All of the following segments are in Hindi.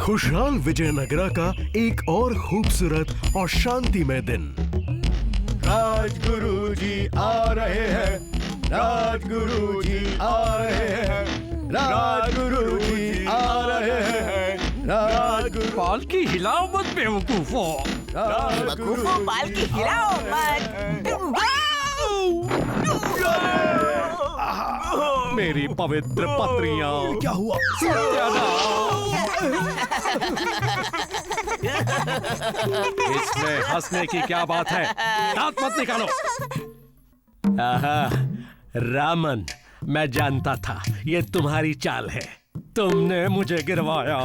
खुशहाल विजयनगरा का एक और खूबसूरत और शांतिमय दिन। राजगुरु जी आ रहे हैं, राजगुरु जी आ रहे हैं, राजगुरु जी आ रहे हैं, राजगुरु। पालकी हिलाओ मत बेवकूफो। बेवकूफो पालकी हिलाओ मत। मेरी पवित्र पत्रियां। क्या हुआ? इसमें हंसने की क्या बात है? दांत मत निकालो। आहा, रामन, मैं जानता था ये तुम्हारी चाल है। तुमने मुझे गिरवाया।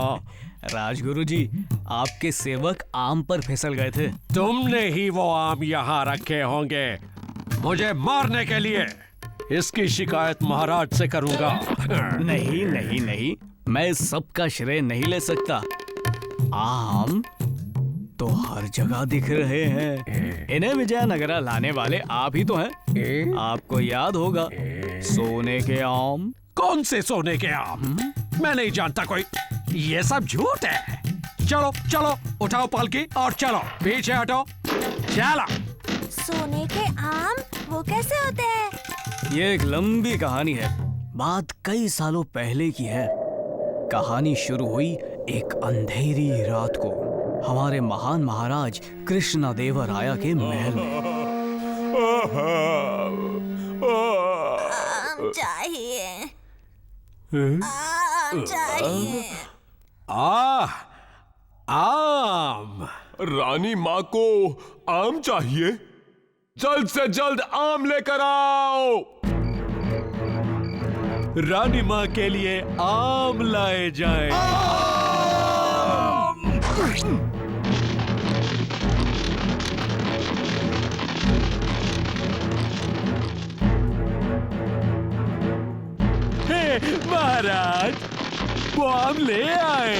राजगुरु जी, आपके सेवक आम पर फिसल गए थे। तुमने ही वो आम यहाँ रखे होंगे मुझे मारने के लिए। इसकी शिकायत महाराज से करूंगा। नहीं नहीं नहीं, मैं इस सब का श्रेय नहीं ले सकता। आम तो हर जगह दिख रहे हैं। इन्हें विजयनगरा लाने वाले आप ही तो हैं। आपको याद होगा, सोने के आम। कौन से सोने के आम? मैं नहीं जानता कोई। ये सब झूठ है। चलो चलो, उठाओ पालकी और चलो, पीछे हटो। चलो। सोने के आम वो कैसे होते हैं? ये एक लंबी कहानी है, बात कई सालों पहले की है। कहानी शुरू हुई एक अंधेरी रात को हमारे महान महाराज कृष्णदेवराया के महल में। आम चाहिए, आम चाहिए। आम। रानी माँ को आम चाहिए। जल्द से जल्द आम लेकर आओ। रानी माँ के लिए आम लाए जाएं। हे महाराज, वो आम ले आए।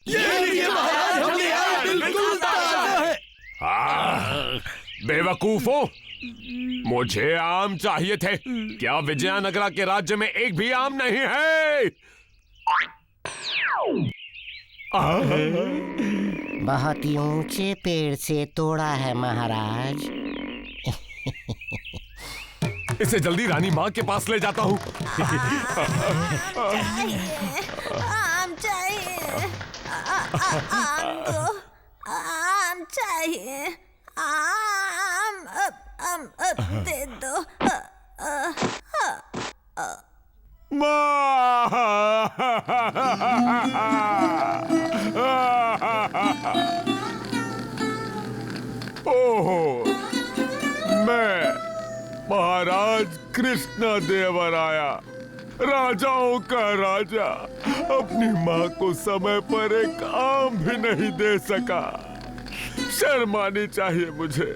ये महाराज, हम ले आए, बिल्कुल ताजा है। बेवकूफो, मुझे आम चाहिए थे। क्या विजयनगरा के राज्य में एक भी आम नहीं है? बहुत ही ऊंचे पेड़ से तोड़ा है महाराज। इसे जल्दी रानी माँ के पास ले जाता हूँ। आम चाहिए, आम दो, आम चाहिए, आम दे दो। ओहो, मैं महाराज कृष्णदेवराया, राजाओं का राजा, अपनी माँ को समय पर एक आम भी नहीं दे सका। शर्म आनी चाहिए मुझे।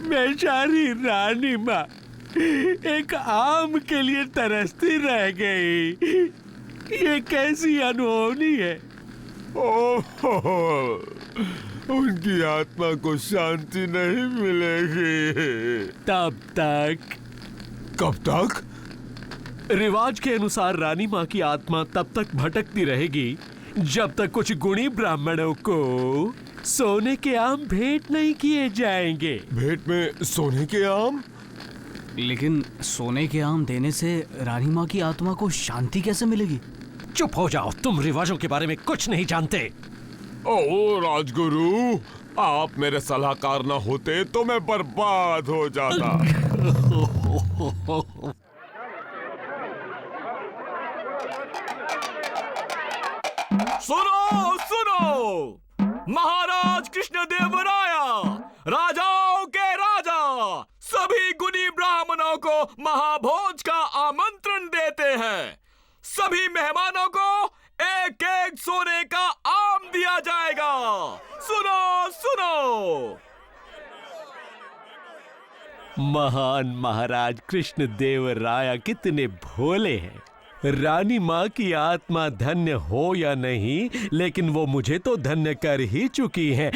बेचारी रानी माँ एक आम के लिए तरसती रह गई। ये कैसी अनहोनी है। ओहो, उनकी आत्मा को शांति नहीं मिलेगी। तब तक। कब तक? रिवाज के अनुसार रानी माँ की आत्मा तब तक भटकती रहेगी जब तक कुछ गुणी ब्राह्मणों को सोने के आम भेंट नहीं किए जाएंगे। भेंट में सोने के आम? लेकिन सोने के आम देने से रानी माँ की आत्मा को शांति कैसे मिलेगी? चुप हो जाओ, तुम रिवाजों के बारे में कुछ नहीं जानते। ओ राजगुरु, आप मेरे सलाहकार न होते तो मैं बर्बाद हो जाता। सुनो सुनो, महाराज कृष्णदेवराया, राजाओं के राजा, सभी गुणी ब्राह्मणों को महाभोज का आमंत्रण देते हैं। सभी मेहमानों को एक एक सोने का आम दिया जाएगा। सुनो सुनो। महान महाराज कृष्णदेवराया कितने भोले हैं। रानी माँ की आत्मा धन्य हो या नहीं, लेकिन वो मुझे तो धन्य कर ही चुकी है।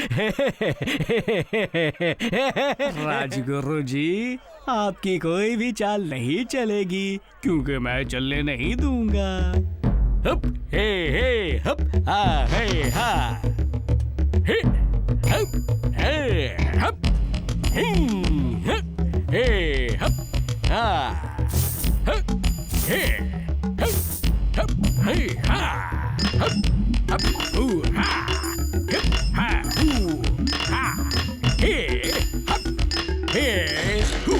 राजगुरु जी, आपकी कोई भी चाल नहीं चलेगी, क्योंकि मैं चलने नहीं दूंगा। हप हे हप हा हे हा हे हप हे हप हे हप हा हप हे हप हे हा हप हू हा हप हा हू हा हे हप हे हू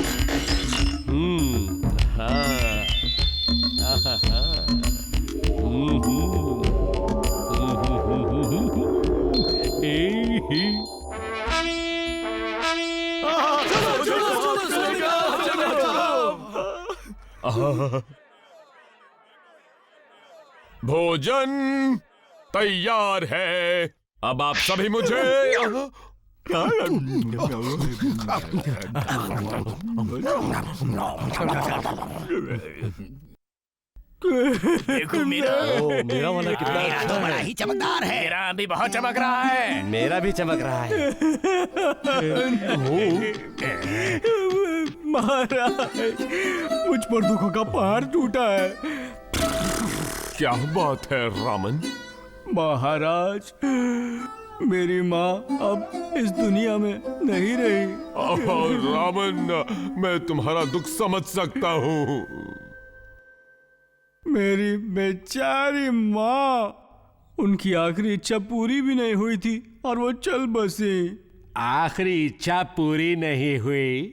हा हा हा भोजन तैयार है। अब आप सभी मुझे देखो मेरा वाला कितना अच्छा है। बड़ा ही चमकदार है। मेरा भी बहुत चमक रहा है। मेरा भी चमक रहा है। महाराज, मुझ पर दुखों का पहाड़ टूटा है। क्या बात है रामन? महाराज, मेरी माँ अब इस दुनिया में नहीं रही। रामन, मैं तुम्हारा दुख समझ सकता हूँ। मेरी बेचारी माँ, उनकी आखिरी इच्छा पूरी भी नहीं हुई थी और वो चल बसी। आखिरी इच्छा पूरी नहीं हुई।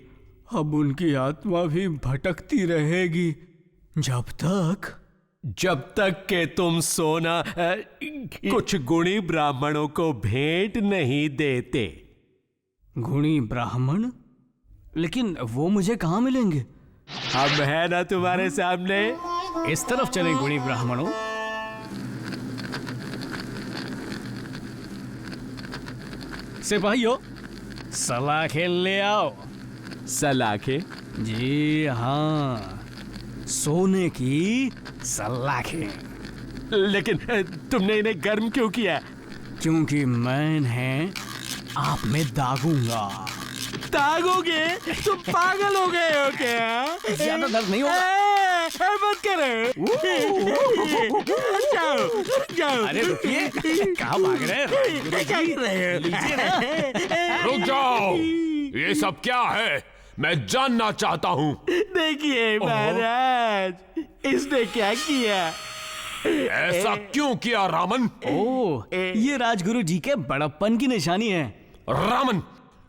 अब उनकी आत्मा भी भटकती रहेगी जब तक के तुम सोना कुछ गुणी ब्राह्मणों को भेंट नहीं देते। गुणी ब्राह्मण? लेकिन वो मुझे कहाँ मिलेंगे? अब है ना तुम्हारे सामने। इस तरफ चलें गुणी ब्राह्मणों। सिपाहियों, सलाखें ले आओ। सलाखे? जी हाँ, सोने की सलाखें। लेकिन तुमने इन्हें गर्म क्यों किया? क्योंकि मैं इन्हें आप में दागूंगा। दागोगे? तुम पागल हो गए हो क्या? ज्यादा दर्द नहीं होगा। मत करो। जाओ जाओ। अरे रुकिए, कहाँ भाग रहे हैं? लीजिए ना। रुक जाओ, ये सब क्या है? मैं जानना चाहता हूँ। देखिए महाराज, इसने क्या किया? ऐसा क्यों किया रामन? ओह, ये राजगुरु जी के बड़प्पन की निशानी है। रामन,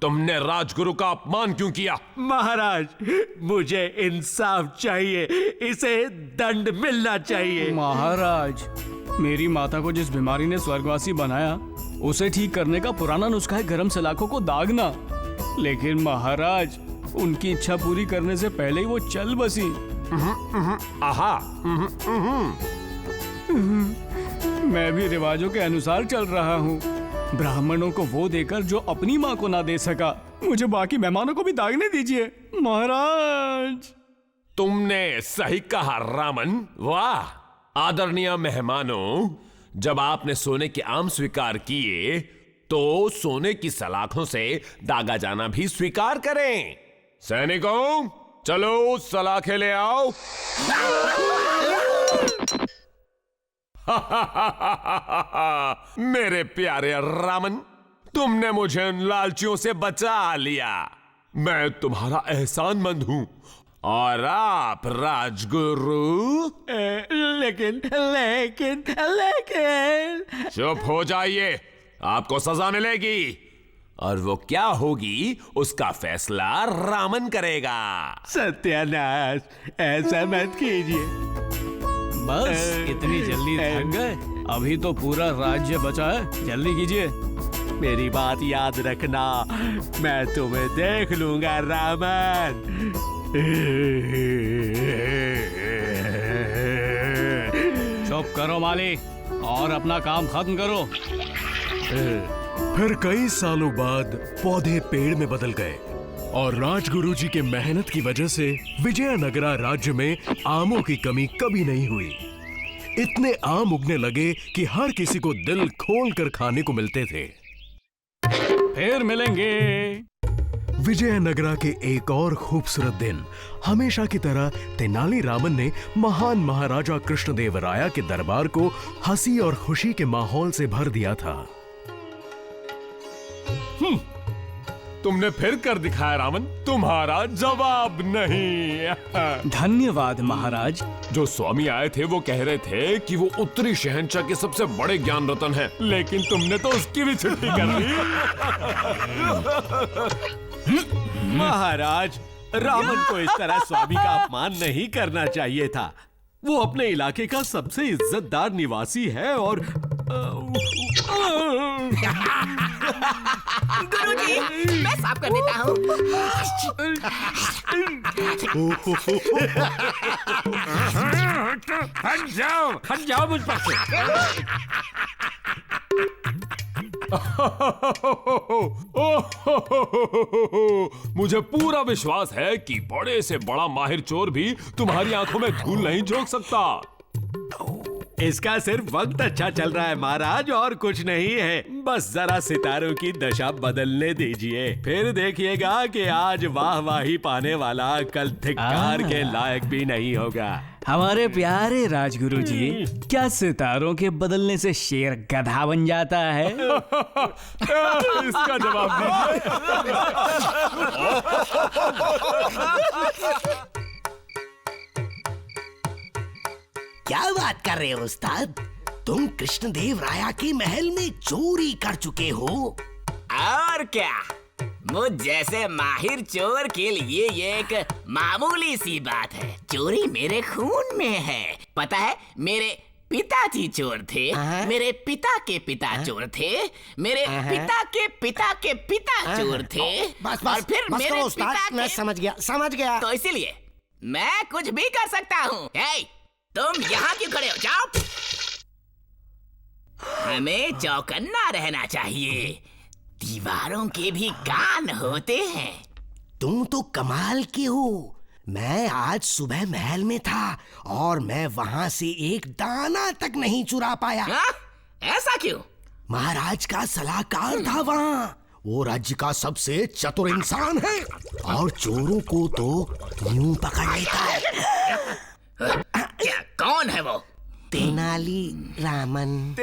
तुमने राजगुरु का अपमान क्यों किया? महाराज, मुझे इंसाफ चाहिए। इसे दंड मिलना चाहिए। महाराज, मेरी माता को जिस बीमारी ने स्वर्गवासी बनाया, उसे ठीक करने का पुराना नुस्खा है गरम सलाखों को दागना। लेकिन महाराज, उनकी इच्छा पूरी करने से पहले ही वो चल बसी। आहा। मैं भी रिवाजों के अनुसार चल रहा हूँ। ब्राह्मणों को वो देकर जो अपनी माँ को ना दे सका, मुझे बाकी मेहमानों को भी दागने दीजिए महाराज। तुमने सही कहा रामन। वाह आदरणीय मेहमानों, जब आपने सोने के आम स्वीकार किए, तो सोने की सलाखों से दागा जाना भी स्वीकार करें। सैनिकों, चलो सलाखें ले आओ। मेरे प्यारे रामन, तुमने मुझे उन लालचियों से बचा लिया। मैं तुम्हारा एहसानमंद हूं। और आप राजगुरु? लेकिन लेकिन लेकिन चुप हो जाइए, आपको सजा मिलेगी। और वो क्या होगी, उसका फैसला रामन करेगा। सत्यानाश, ऐसा मत कीजिए। बस इतनी जल्दी थक गए? अभी तो पूरा राज्य बचा है, जल्दी कीजिए। मेरी बात याद रखना, मैं तुम्हें देख लूंगा रामन। चुप करो मालिक, और अपना काम खत्म करो। फिर कई सालों बाद पौधे पेड़ में बदल गए और राजगुरु जी के मेहनत की वजह से विजयनगरा राज्य में आमों की कमी कभी नहीं हुई। इतने आम उगने लगे कि हर किसी को दिल खोल कर खाने को मिलते थे। फिर मिलेंगे। विजयनगरा के एक और खूबसूरत दिन हमेशा की तरह तेनालीरामन ने महान महाराजा कृष्णदेवराया के दरबार को हंसी और खुशी के माहौल से भर दिया था। तुमने फिर कर दिखाया रामन, तुम्हारा जवाब नहीं। धन्यवाद महाराज। जो स्वामी आए थे वो कह रहे थे कि वो उत्तरी शहंशाह के सबसे बड़े ज्ञान रतन हैं, लेकिन तुमने तो उसकी भी छुट्टी कर दी। महाराज, रामन को इस तरह स्वामी का अपमान नहीं करना चाहिए था। वो अपने इलाके का सबसे इज्जतदार निवासी है और गुरुजी, मैं साफ कर देता हूँ। हट जाओ मुझ पर से। मुझे पूरा विश्वास है कि बड़े से बड़ा माहिर चोर भी तुम्हारी आंखों में धूल नहीं झोंक सकता। इसका सिर्फ वक्त अच्छा चल रहा है महाराज, और कुछ नहीं है। बस जरा सितारों की दशा बदलने दीजिए, फिर देखिएगा कि आज वाहवाही पाने वाला कल धिक्कार के लायक भी नहीं होगा। हमारे प्यारे राजगुरु जी, क्या सितारों के बदलने से शेर गधा बन जाता है? इसका जवाब क्या बात कर रहे हो उस्ताद? तुम कृष्णदेव राया के महल में चोरी कर चुके हो। और क्या, मुझ जैसे माहिर चोर के लिए ये एक मामूली सी बात है। चोरी मेरे खून में है। पता है, मेरे पिताजी चोर थे, मेरे पिता के पिता चोर थे, मेरे पिता के पिता के पिता चोर थे, और फिर मेरे पिता के... मैं समझ गया। तो इसीलिए मैं कुछ भी कर सकता हूँ। तुम यहाँ क्यों खड़े हो? जाओ। हमें चौकन्ना रहना चाहिए। दीवारों के भी कान होते हैं। तुम तो कमाल के हो। मैं आज सुबह महल में था और मैं वहां से एक दाना तक नहीं चुरा पाया। ऐसा क्यों? महाराज का सलाहकार था वहाँ। वो राज्य का सबसे चतुर इंसान है और चोरों को तो यूं पकड़ लेता है। क्या, कौन है वो? तेनालीरामन। वो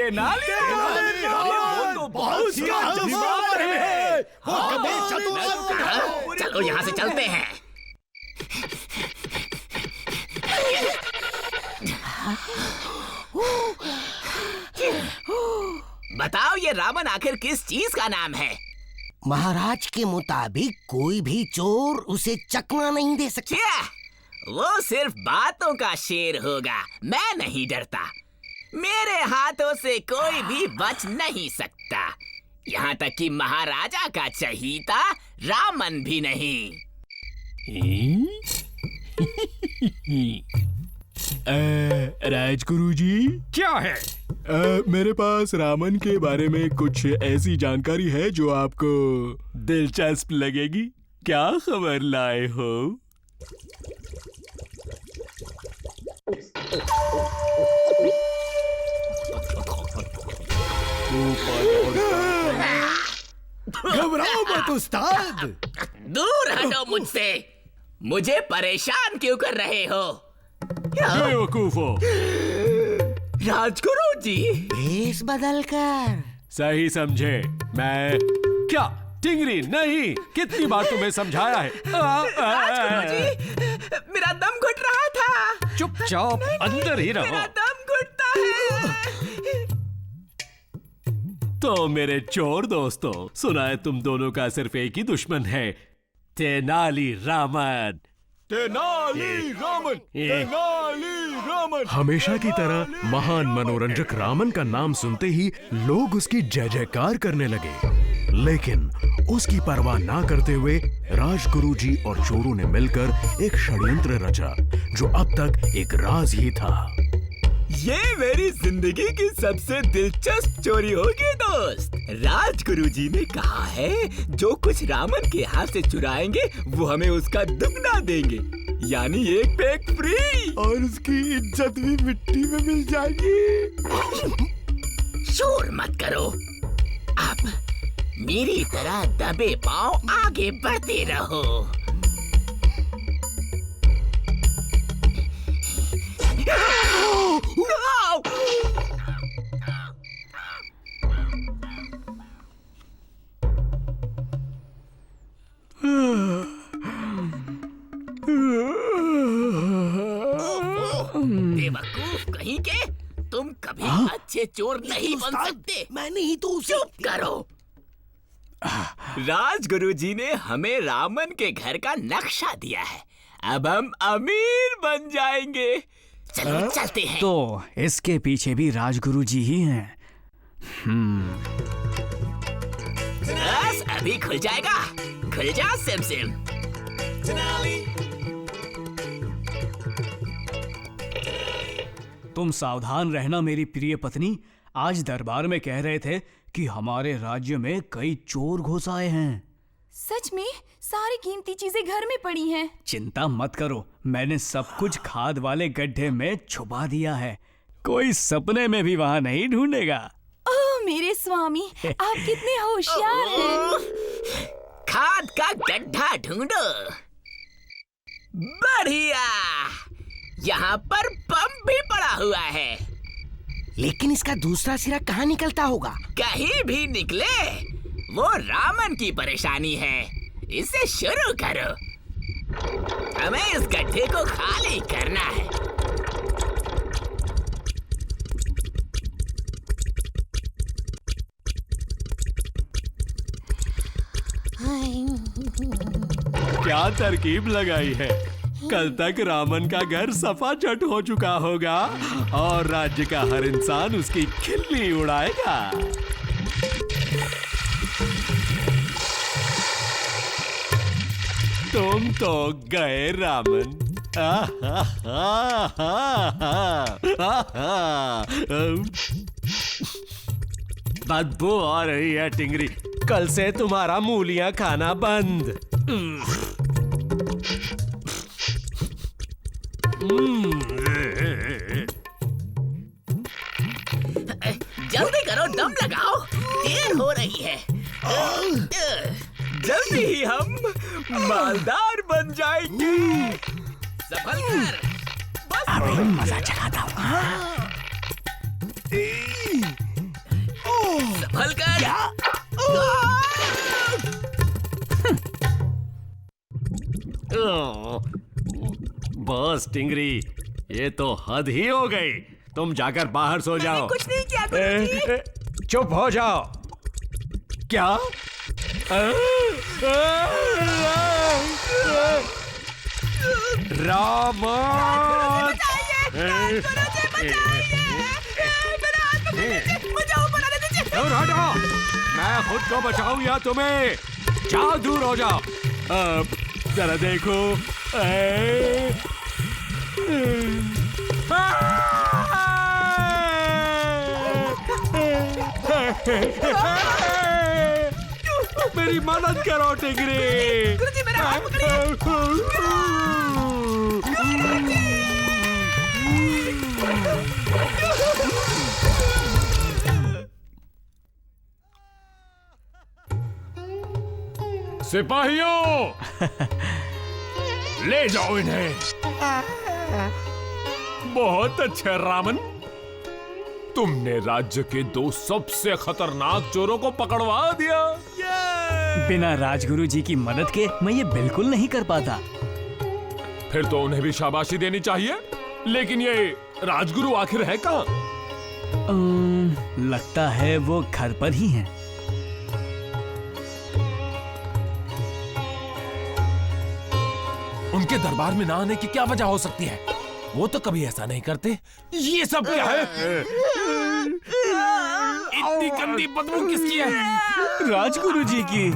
तो बहुत चतुर है। चलो यहाँ से चलते हैं। बताओ, ये रावण आखिर किस चीज का नाम है? महाराज के मुताबिक कोई भी चोर उसे चकमा नहीं दे सकता। वो सिर्फ बातों का शेर होगा। मैं नहीं डरता। मेरे हाथों से कोई भी बच नहीं सकता, यहाँ तक कि महाराजा का चहीता रामन भी नहीं। राजगुरु जी, क्या है? मेरे पास रामन के बारे में कुछ ऐसी जानकारी है जो आपको दिलचस्प लगेगी। क्या खबर लाए हो? घबराओ मत उस्ताद। दूर हटो मुझसे। मुझे परेशान क्यों कर रहे हो? बेवकूफो। राजगुरु जी, भेष बदल कर। सही समझे। मैं क्या टिंगरी नहीं? कितनी बार तुम्हें समझाया है? राजगुरु जी, मेरा दम घुट रहा था। चुपचाप अंदर ही रहो। मेरा दम घुटता है। तो मेरे चोर दोस्तों, सुना है तुम दोनों का सिर्फ एक ही दुश्मन है, तेनालीरामन। हमेशा की तरह महान मनोरंजक रामन का नाम सुनते ही लोग उसकी जय जयकार करने लगे। लेकिन उसकी परवाह ना करते हुए राजगुरु जी और चोरों ने मिलकर एक षड्यंत्र रचा जो अब तक एक राज ही था। ये मेरी जिंदगी की सबसे दिलचस्प चोरी होगी दोस्त। राजगुरु जी ने कहा है जो कुछ रामन के हाथ से चुराएंगे वो हमें उसका दुगना देंगे। यानी एक पैक फ्री। और उसकी इज्जत भी मिट्टी में मिल जाएगी। शोर मत करो, अब मेरी तरह दबे पांव आगे बढ़ते रहो। बेवकूफ कहीं के, तुम कभी अच्छे चोर नहीं बन सकते। मैं नहीं तो चुप करो। राजगुरु जी ने हमें रामन के घर का नक्शा दिया है, अब हम अमीर बन जाएंगे। चलो चलते हैं। तो इसके पीछे भी राजगुरु जी ही हैं। बस अभी खुल जाएगा। खुल जा सिम सिम। तुम सावधान रहना मेरी प्रिय पत्नी। आज दरबार में कह रहे थे कि हमारे राज्य में कई चोर घुस आए हैं। सच में? सारी कीमती चीजें घर में पड़ी हैं। चिंता मत करो, मैंने सब कुछ खाद वाले गड्ढे में छुपा दिया है। कोई सपने में भी वहां नहीं ढूंढेगा। ओह मेरे स्वामी, आप कितने होशियार हैं। खाद का गड्ढा ढूंढो। बढ़िया, यहाँ पर बम भी पड़ा हुआ है। लेकिन इसका दूसरा सिरा कहाँ निकलता होगा? कहीं भी निकले, वो रामन की परेशानी है। इसे शुरू करो, हमें इस गड्ढे को खाली करना है। क्या तरकीब लगाई है। कल तक रामन का घर सफा चट हो चुका होगा और राज्य का हर इंसान उसकी खिल्ली उड़ाएगा। तुम तो गए रामन। बदबू आ रही है टिंगरी। कल से तुम्हारा मूलियां खाना बंद। जल्दी करो, दम लगाओ, देर हो रही है। जल्दी ही हम मालदार बन जाएंगे। सफल कर, बस अभी मजा चलाता हूँ। सफल कर। बस टिंगरी, ये तो हद ही हो गई। तुम जाकर बाहर सो जाओ। कुछ नहीं किया गुरुजी। चुप हो जाओ। क्या? रामन! दूर हटो, मैं खुद को बचाऊं या तुम्हें? जाओ, दूर हो जाओ। जरा देखो। मेरी मदद करो टिंगरी। गुरुजी मेरा हाथ पकड़िए। सिपाहियों, ले जाओ इन्हें। बहुत अच्छा रामन, तुमने राज्य के 2 सबसे खतरनाक चोरों को पकड़वा दिया। बिना राजगुरु जी की मदद के मैं ये बिल्कुल नहीं कर पाता। फिर तो उन्हें भी शाबाशी देनी चाहिए। लेकिन ये राजगुरु आखिर है कहाँ? लगता है वो घर पर ही हैं। उनके दरबार में ना आने की क्या वजह हो सकती है? वो तो कभी ऐसा नहीं करते। ये सब क्या है? इतनी गंदी बदबू किसकी है? राजगुरु जी की।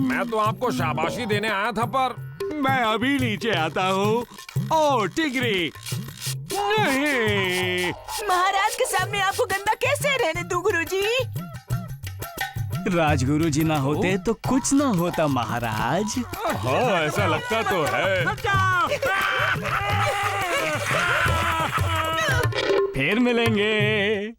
मैं तो आपको शाबाशी देने आया था, पर मैं अभी नीचे आता हूँ। ओ टिगरी, नहीं। महाराज के सामने आपको गंदा कैसे रहने दूं गुरुजी? राजगुरु जी ना होते तो कुछ ना होता महाराज। हाँ, ऐसा लगता तो है। फिर मिलेंगे।